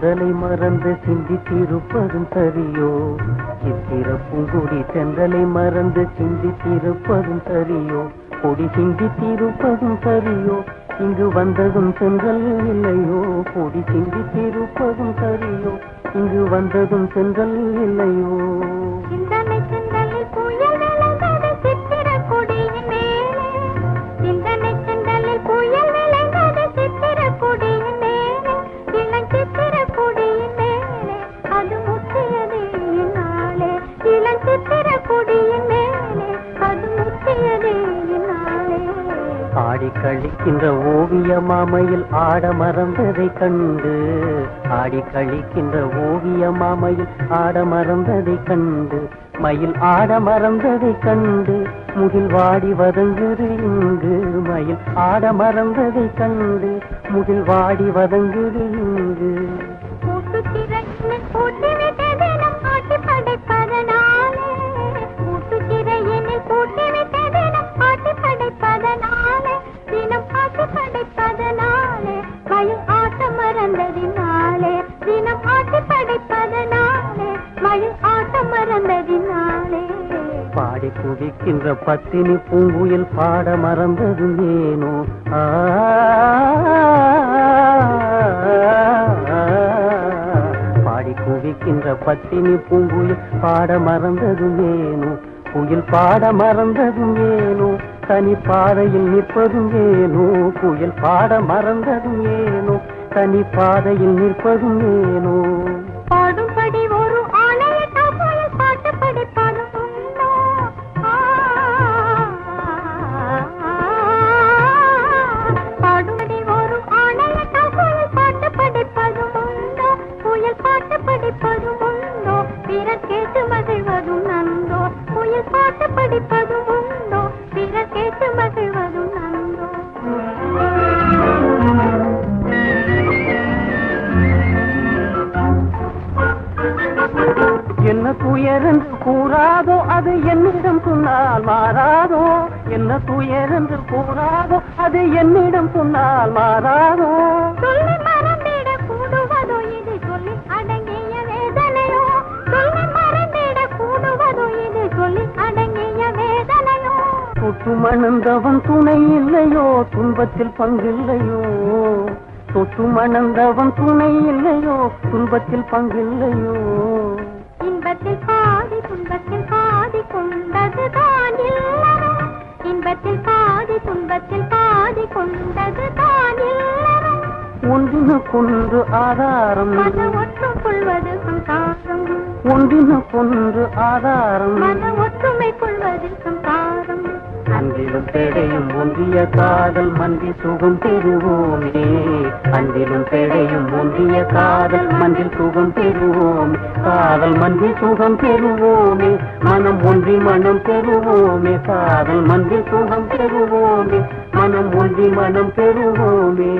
தென்றலை மறந்து சிந்தித்திருப்பதும் சரியோ? சித்திர பூங்குடி தென்றலை மறந்து சிந்தித்திருப்பதும் சரியோ? கொடி சிந்தித்திருப்பதும் சரியோ? இங்கு வந்ததும் சென்றல் இல்லையோ? கொடி சிந்தித்திருப்பதும் சரியோ? இங்கு வந்ததும் சென்றல் இல்லையோ? ஆடி கழிக்கின்ற ஓவிய மாமையில் ஆட மறந்ததை கண்டு, ஆடி கழிக்கின்ற ஓவிய மாமையில் ஆட மறந்ததை கண்டு, மயில் ஆட மறந்ததை கண்டு முகில் வாடி வதங்குது இங்கு. மயில் ஆட மறந்ததை கண்டு முகில் வாடி வதங்குது இங்கு. பாடி குவிக்கின்ற பத்தினி பூங்குயில் பாட மறந்ததும் ஏனோ? பாடி குவிக்கின்ற பத்தினி பூங்குயில் பாட மறந்ததும் ஏனோ? குயில் பாட மறந்ததும் ஏனோ? தனி பாதையில் நிற்பதும் ஏனோ? குயில் பாட மறந்ததும் ஏனோ? தனி பாதையில் நிற்பதும் ஏனோ? பாடும்படி ஒரு ஆணையிட்டா போய் பாட்டு படிப்பதும் உண்டோ? பாடும்படி ஒரு ஆணையிட்டா போய் பாட்டு படிப்பதும் உண்டோ? புயல் பாட்டு படிப்பதும் உண்டோ? பிறர் கேட்டு மகிழ்வதும் நந்தோ? புயல் பாட்டு படிப்பதும் உண்டோ? பிறர் கேட்டு மகிழ்வதும் நந்தோ? என்ன துயரென்று கூறாதோ அது என்னிடம் சொன்னால் மாறாதோ? என்ன துயரென்று கூறாதோ அது என்னிடம் சொன்னால் மாறாதோ? சொல்லி மறந்திட கூடுவதோ இது சொல்லி அடங்கிய வேதனையோ? சொல்லி மறந்திட கூடுவதோ இது சொல்லி அடங்கிய வேதனையோ? தொட்டு மணந்தவன் துணை இல்லையோ? துன்பத்தில் பங்கில்லையோ? தொட்டு மணந்தவன் துணை இல்லையோ? துன்பத்தில் பங்கில்லையோ? இன்பத்தில் பாதி துன்பத்தில் பாதி கொண்டதுதான் இல்லறம். இன்பத்தில் பாதி துன்பத்தில் பாதி கொண்டதுதான் இல்லறம். ஒன்றினுக்கொன்று ஆதாரம் மன ஒற்றுக் கொள்வது சம்சாரம். ஒன்றினுக்கொன்று ஆதாரம் மன ஒற்றுமை கொள்வது சம்சாரம். அன்பிலும் பெடையும் ஒன்றிய காதல் மன்றி சுகம் பெறுவோமே. அன்பிலும் பெடையும் ஒன்றிய காதல் மன்றில் சுகம் பெறுவோம். காதல் மன்றி சுகம் பெறுவோமே. மனம் ஒன்றி மனம் பெறுவோமே. காதல் மன்றி சுகம் பெறுவோமே. மனம் ஒன்றி மனம் பெறுவோமே.